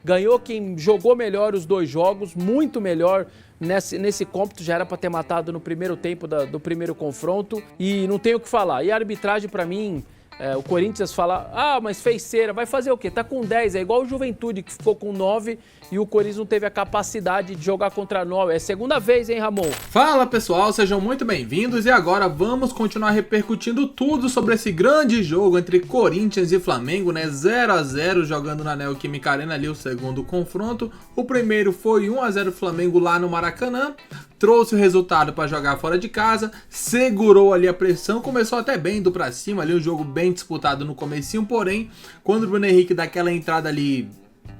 ganhou quem jogou melhor os dois jogos, muito melhor nesse cômputo, já era para ter matado no primeiro tempo do primeiro confronto e não tem o que falar. E a arbitragem, para mim, o Corinthians fala, mas fez cera, vai fazer o quê? Tá com 10, é igual o Juventude que ficou com 9 e o Corinthians não teve a capacidade de jogar contra 9. É segunda vez, hein, Ramon? Fala pessoal, sejam muito bem-vindos e agora vamos continuar repercutindo tudo sobre esse grande jogo entre Corinthians e Flamengo, né? 0-0 jogando na Neoquímica Arena ali o segundo confronto. O primeiro foi 1-0 Flamengo lá no Maracanã. Trouxe o resultado para jogar fora de casa, segurou ali a pressão, começou até bem indo para cima ali, um jogo bem disputado no comecinho, porém, quando o Bruno Henrique dá aquela entrada ali,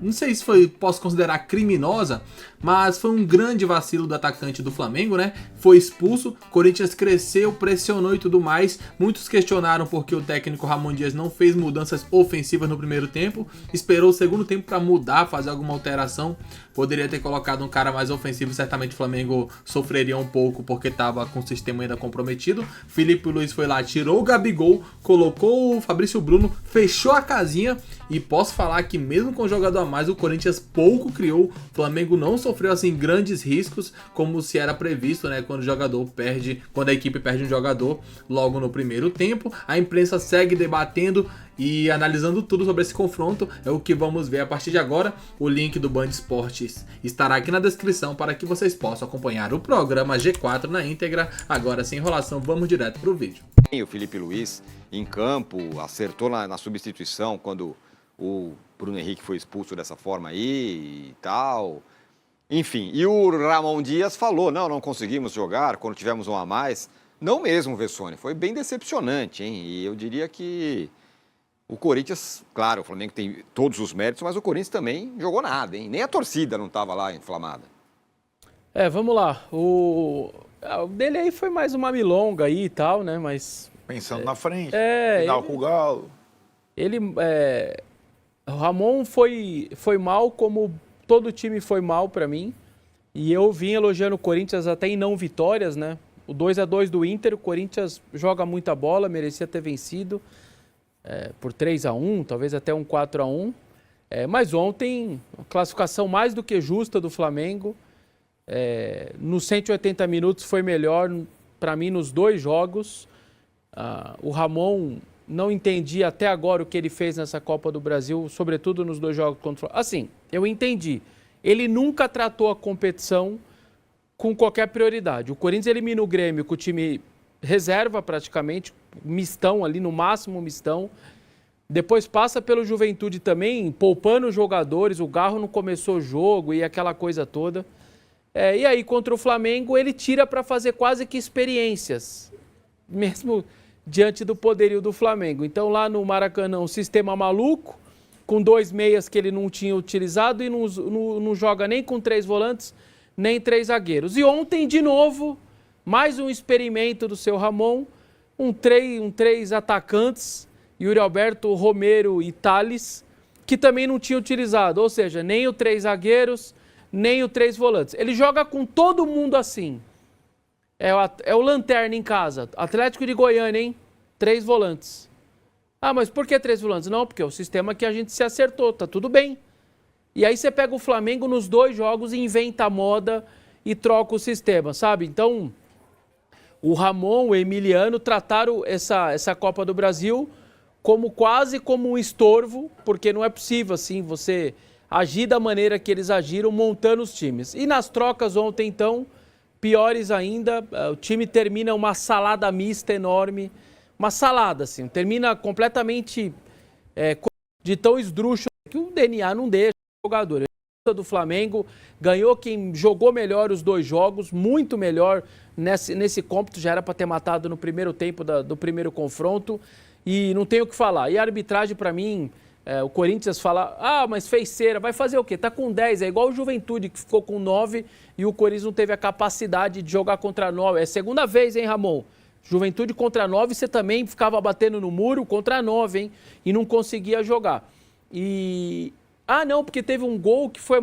não sei se posso considerar criminosa, mas foi um grande vacilo do atacante do Flamengo, né? Foi expulso, Corinthians cresceu, pressionou e tudo mais. Muitos questionaram porque o técnico Ramon Dias não fez mudanças ofensivas no primeiro tempo, esperou o segundo tempo para mudar, fazer alguma alteração. Poderia ter colocado um cara mais ofensivo, certamente o Flamengo sofreria um pouco porque estava com o sistema ainda comprometido. Felipe Luiz foi lá, tirou o Gabigol, colocou o Fabrício Bruno, fechou a casinha e posso falar que mesmo com o jogador a mais, o Corinthians pouco criou. O Flamengo não sofreu assim grandes riscos como se era previsto, né, quando a equipe perde um jogador logo no primeiro tempo. A imprensa segue debatendo e analisando tudo sobre esse confronto, é o que vamos ver a partir de agora. O link do Band Esportes estará aqui na descrição para que vocês possam acompanhar o programa G4 na íntegra. Agora, sem enrolação, vamos direto para o vídeo. O Felipe Luiz em campo, acertou na substituição quando o Bruno Henrique foi expulso dessa forma aí e tal. Enfim, e o Ramon Dias falou, não conseguimos jogar quando tivemos um a mais. Não mesmo, Vessone, foi bem decepcionante, hein? E eu diria que o Corinthians, claro, o Flamengo tem todos os méritos, mas o Corinthians também jogou nada, hein? Nem a torcida não estava lá inflamada. Vamos lá. O dele aí foi mais uma milonga aí e tal, né? Mas pensando na frente, final com o Galo. O Ramon foi mal como todo time foi mal pra mim. E eu vim elogiando o Corinthians até em não vitórias, né? O 2-2 do Inter, o Corinthians joga muita bola, merecia ter vencido por 3-1, talvez até um 4-1. Mas ontem, classificação mais do que justa do Flamengo. Nos 180 minutos foi melhor para mim nos dois jogos. O Ramon não entendi até agora o que ele fez nessa Copa do Brasil, sobretudo nos dois jogos contra o... Assim, eu entendi. Ele nunca tratou a competição com qualquer prioridade. O Corinthians elimina o Grêmio com o time reserva praticamente, mistão ali, no máximo mistão. Depois passa pelo Juventude também, poupando os jogadores, o Garro não começou o jogo e aquela coisa toda. E aí, contra o Flamengo, ele tira para fazer quase que experiências, mesmo diante do poderio do Flamengo. Então, lá no Maracanã, um sistema maluco, com 2 meias que ele não tinha utilizado e não joga nem com 3 volantes, nem 3 zagueiros. E ontem, de novo, mais um experimento do seu Ramon, um três atacantes, Yuri Alberto, Romero e Tales, que também não tinha utilizado, ou seja, nem o 3 zagueiros, nem o 3 volantes. Ele joga com todo mundo assim. É o Lanterna em casa. Atlético de Goiânia, hein? 3 volantes. Mas por que 3 volantes? Não, porque é o sistema que a gente se acertou, tá tudo bem. E aí você pega o Flamengo nos 2 jogos e inventa a moda e troca o sistema, sabe? Então, o Ramon, o Emiliano trataram essa Copa do Brasil quase como um estorvo, porque não é possível assim você agir da maneira que eles agiram montando os times. E nas trocas ontem, então, piores ainda, o time termina uma salada mista enorme, uma salada assim, termina completamente de tão esdrúxulo que o DNA não deixa o jogador. Do Flamengo ganhou quem jogou melhor os 2 jogos, muito melhor nesse cômputo, já era para ter matado no primeiro tempo do primeiro confronto e não tem o que falar. E a arbitragem para mim, o Corinthians fala, mas fez cera, vai fazer o quê? Tá com 10, é igual o Juventude que ficou com 9 e o Corinthians não teve a capacidade de jogar contra 9. É segunda vez, hein, Ramon? Juventude contra 9, você também ficava batendo no muro contra 9, hein? E não conseguia jogar. Não, porque teve um gol que foi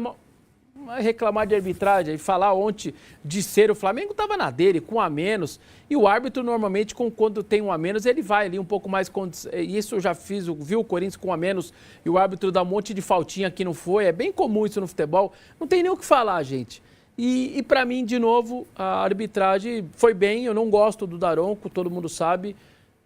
reclamar de arbitragem e falar ontem de ser o Flamengo estava na dele, com um a menos. E o árbitro, normalmente, quando tem um a menos, ele vai ali um pouco mais... Isso eu já vi o Corinthians com um a menos e o árbitro dá um monte de faltinha que não foi. É bem comum isso no futebol. Não tem nem o que falar, gente. E para mim, de novo, a arbitragem foi bem. Eu não gosto do Daronco, todo mundo sabe.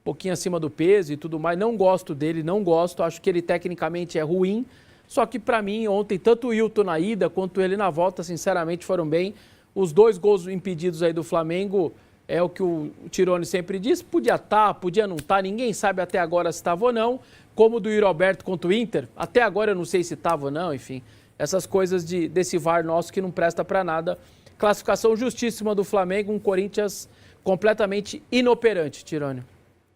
Um pouquinho acima do peso e tudo mais. Não gosto dele, não gosto. Acho que ele tecnicamente é ruim. Só que para mim, ontem, tanto o Hilton na ida quanto ele na volta, sinceramente, foram bem. Os 2 gols impedidos aí do Flamengo, é o que o Tirone sempre diz, podia estar, podia não estar, ninguém sabe até agora se estava ou não. Como o do Yuri Alberto contra o Inter, até agora eu não sei se estava ou não, enfim. Essas coisas desse VAR nosso que não presta para nada. Classificação justíssima do Flamengo, um Corinthians completamente inoperante, Tirone.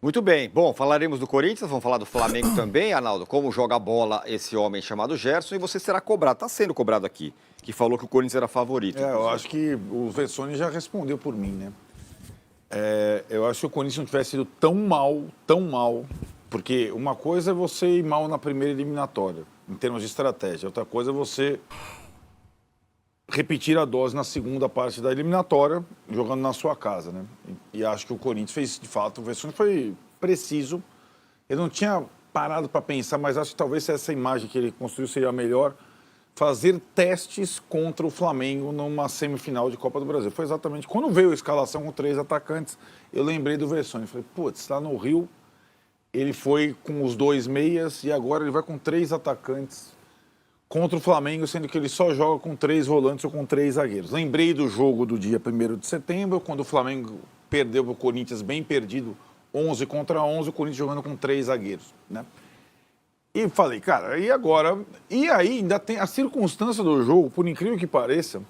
Muito bem. Bom, falaremos do Corinthians, vamos falar do Flamengo também, Arnaldo. Como joga bola esse homem chamado Gerson, e você será cobrado, está sendo cobrado aqui, que falou que o Corinthians era favorito. Eu acho que o Vessone já respondeu por mim, né? Eu acho que o Corinthians não tivesse sido tão mal, porque uma coisa é você ir mal na primeira eliminatória, em termos de estratégia, outra coisa é você repetir a dose na segunda parte da eliminatória, jogando na sua casa, né? E acho que o Corinthians fez, de fato, o Vessone foi preciso. Ele não tinha parado para pensar, mas acho que talvez essa imagem que ele construiu seria a melhor, fazer testes contra o Flamengo numa semifinal de Copa do Brasil. Foi exatamente quando veio a escalação com 3 atacantes, eu lembrei do Vessone. Falei, putz, lá no Rio, ele foi com os 2 meias e agora ele vai com 3 atacantes contra o Flamengo, sendo que ele só joga com 3 volantes ou com 3 zagueiros. Lembrei do jogo do dia 1º de setembro, quando o Flamengo perdeu para o Corinthians bem perdido, 11 contra 11, o Corinthians jogando com 3 zagueiros, né? E falei, cara, e agora? E aí ainda tem a circunstância do jogo, por incrível que pareça,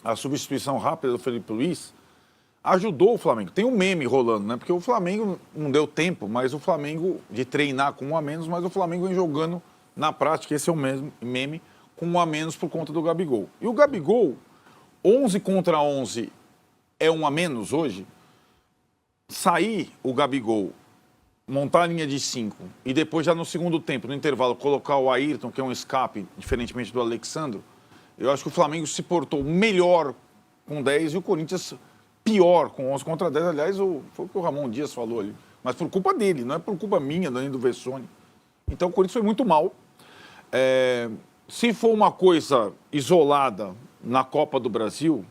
a substituição rápida do Felipe Luiz ajudou o Flamengo. Tem um meme rolando, né? Porque o Flamengo não deu tempo, mas o Flamengo de treinar com 1 a menos, mas o Flamengo vem jogando na prática, esse é o mesmo meme, com 1 a menos por conta do Gabigol. E o Gabigol, 11 contra 11 é 1 a menos hoje. Sair o Gabigol, montar a linha de 5 e depois já no segundo tempo, no intervalo, colocar o Ayrton, que é um escape, diferentemente do Alexandro, eu acho que o Flamengo se portou melhor com 10 e o Corinthians pior com 11 contra 10. Aliás, foi o que o Ramon Dias falou ali. Mas por culpa dele, não é por culpa minha, nem do Vessone. Então o Corinthians foi muito mal. Se for uma coisa isolada na Copa do Brasil,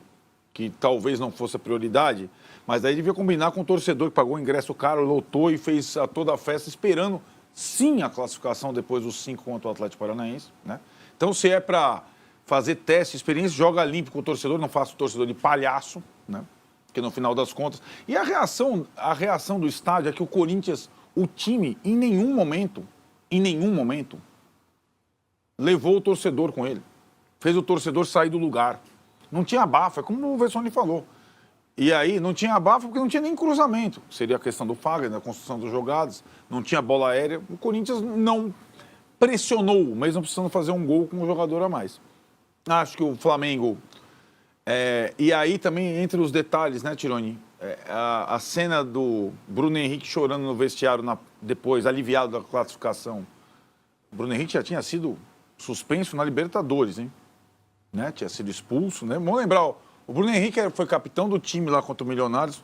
que talvez não fosse a prioridade, mas daí devia combinar com o torcedor que pagou o ingresso caro, lotou e fez toda a festa esperando, sim, a classificação depois dos 5 contra o Atlético Paranaense, né? Então, se é para fazer teste, experiência, joga limpo com o torcedor, não faça o torcedor de palhaço, né? Porque no final das contas... E a reação do estádio é que o Corinthians, o time, em nenhum momento, levou o torcedor com ele. Fez o torcedor sair do lugar. Não tinha abafa, como o Vessone falou. E aí, não tinha abafa porque não tinha nem cruzamento. Seria a questão do Fagner, da construção das jogadas. Não tinha bola aérea. O Corinthians não pressionou, mesmo precisando fazer um gol com um jogador a mais. Acho que o Flamengo... e aí também, entre os detalhes, né, Tironi? A cena do Bruno Henrique chorando no vestiário depois, aliviado da classificação. O Bruno Henrique já tinha sido suspenso na Libertadores, hein? Né? Tinha sido expulso, né? Vamos lembrar, o Bruno Henrique foi capitão do time lá contra o Milionários,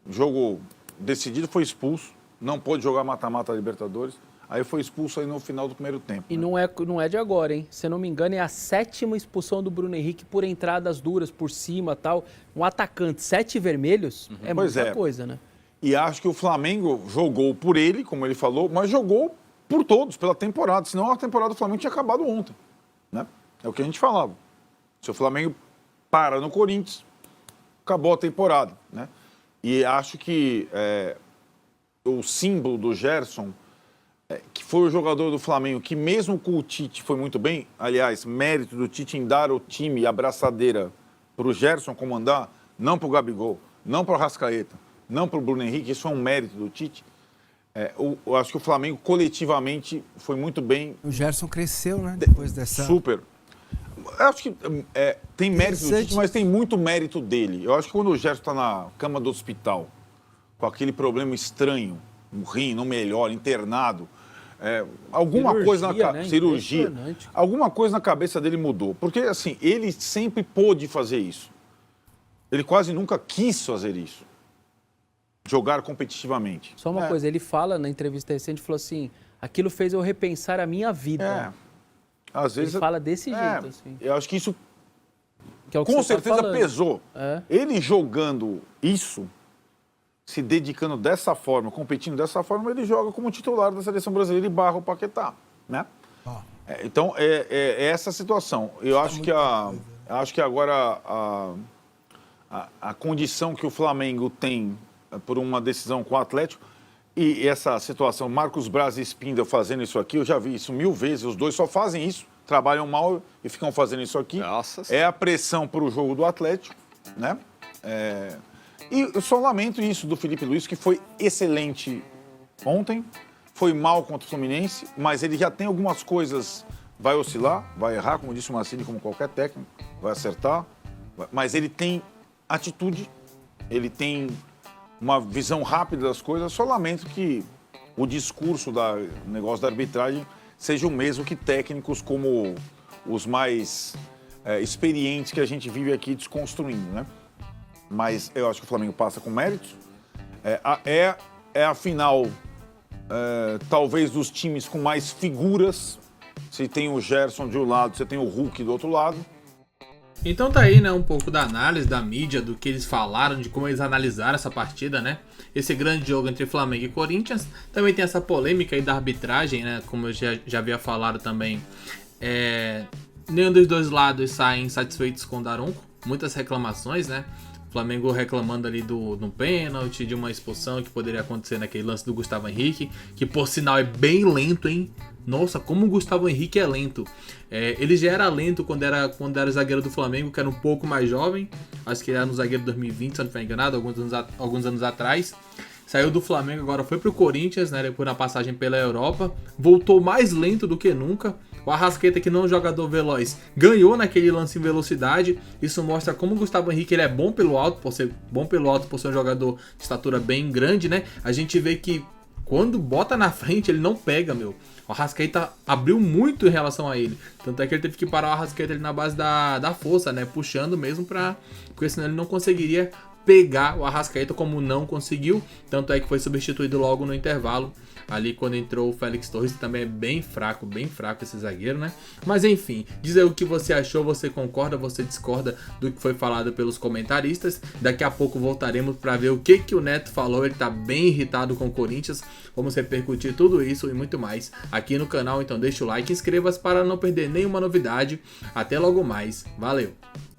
jogo decidido, foi expulso, não pôde jogar mata-mata da Libertadores, aí foi expulso aí no final do primeiro tempo. E né? não é de agora, hein? Se eu não me engano, é a 7ª expulsão do Bruno Henrique por entradas duras, por cima e tal. Um atacante, 7 vermelhos, é muita coisa, né? E acho que o Flamengo jogou por ele, como ele falou, mas jogou por todos, pela temporada, senão a temporada do Flamengo tinha acabado ontem, né? É o que a gente falava. Se o Flamengo para no Corinthians, acabou a temporada, né? E acho que o símbolo do Gerson, que foi o jogador do Flamengo, que mesmo com o Tite foi muito bem, aliás, mérito do Tite em dar o time, a abraçadeira para o Gerson comandar, não para o Gabigol, não para o Arrascaeta, não para o Bruno Henrique, isso é um mérito do Tite. Eu acho que o Flamengo coletivamente foi muito bem. O Gerson cresceu, né? Depois dessa... Super. Eu acho que tem mérito do Tite, mas tem muito mérito dele. Eu acho que quando o Gerson está na cama do hospital, com aquele problema estranho, no rim, não melhora, internado, Alguma Cirurgia, coisa né? cirurgia, Impressionante. alguma coisa na cabeça dele mudou. Porque, assim, ele sempre pôde fazer isso. Ele quase nunca quis fazer isso. Jogar competitivamente. Só uma coisa, ele fala na entrevista recente, falou assim, aquilo fez eu repensar a minha vida. Às vezes, Ele fala desse jeito, assim. Eu acho que isso Que é o que com você tá certeza falando. pesou. É. Ele jogando isso, se dedicando dessa forma, competindo dessa forma, ele joga como titular da seleção brasileira e barra o Paquetá, né? Então, é essa situação. Eu acho que agora a condição que o Flamengo tem por uma decisão com o Atlético e essa situação, Marcos Braz e Spindel fazendo isso aqui, eu já vi isso 1000 vezes, os dois só fazem isso, trabalham mal e ficam fazendo isso aqui. Nossa. É a pressão para o jogo do Atlético, né? E eu só lamento isso do Felipe Luiz, que foi excelente ontem, foi mal contra o Fluminense, mas ele já tem algumas coisas, vai oscilar, vai errar, como disse o Mancini, como qualquer técnico, vai acertar, mas ele tem atitude, ele tem uma visão rápida das coisas. Só lamento que o discurso do negócio da arbitragem seja o mesmo que técnicos como os mais experientes que a gente vive aqui desconstruindo, né? Mas eu acho que o Flamengo passa com méritos. É a final, talvez, dos times com mais figuras. Você tem o Gerson de um lado, você tem o Hulk do outro lado. Então tá aí, né, um pouco da análise da mídia, do que eles falaram, de como eles analisaram essa partida, né? Esse grande jogo entre Flamengo e Corinthians. Também tem essa polêmica aí da arbitragem, né? Como eu já havia falado também. Nenhum dos dois lados saem satisfeitos com o Daronco. Muitas reclamações, né? Flamengo reclamando ali do pênalti, de uma expulsão que poderia acontecer naquele lance do Gustavo Henrique, que por sinal é bem lento, hein? Nossa, como o Gustavo Henrique é lento. Ele já era lento quando era zagueiro do Flamengo, que era um pouco mais jovem. Acho que era no zagueiro de 2020, se eu não estiver enganado, alguns anos atrás. Saiu do Flamengo, agora foi pro Corinthians, né? Depois na passagem pela Europa. Voltou mais lento do que nunca. O Arrascaeta, que não é um jogador veloz, ganhou naquele lance em velocidade. Isso mostra como o Gustavo Henrique ele é bom pelo alto, por ser um jogador de estatura bem grande, né? A gente vê que quando bota na frente, ele não pega, meu. O Arrascaeta abriu muito em relação a ele. Tanto é que ele teve que parar o Arrascaeta ali na base da força, né? Puxando mesmo porque senão ele não conseguiria pegar o Arrascaeta, como não conseguiu. Tanto é que foi substituído logo no intervalo. Ali quando entrou o Félix Torres, que também é bem fraco esse zagueiro, né? Mas enfim, diz aí o que você achou, você concorda, você discorda do que foi falado pelos comentaristas. Daqui a pouco voltaremos para ver o que o Neto falou, ele tá bem irritado com o Corinthians. Vamos repercutir tudo isso e muito mais aqui no canal, então deixa o like e inscreva-se para não perder nenhuma novidade. Até logo mais, valeu!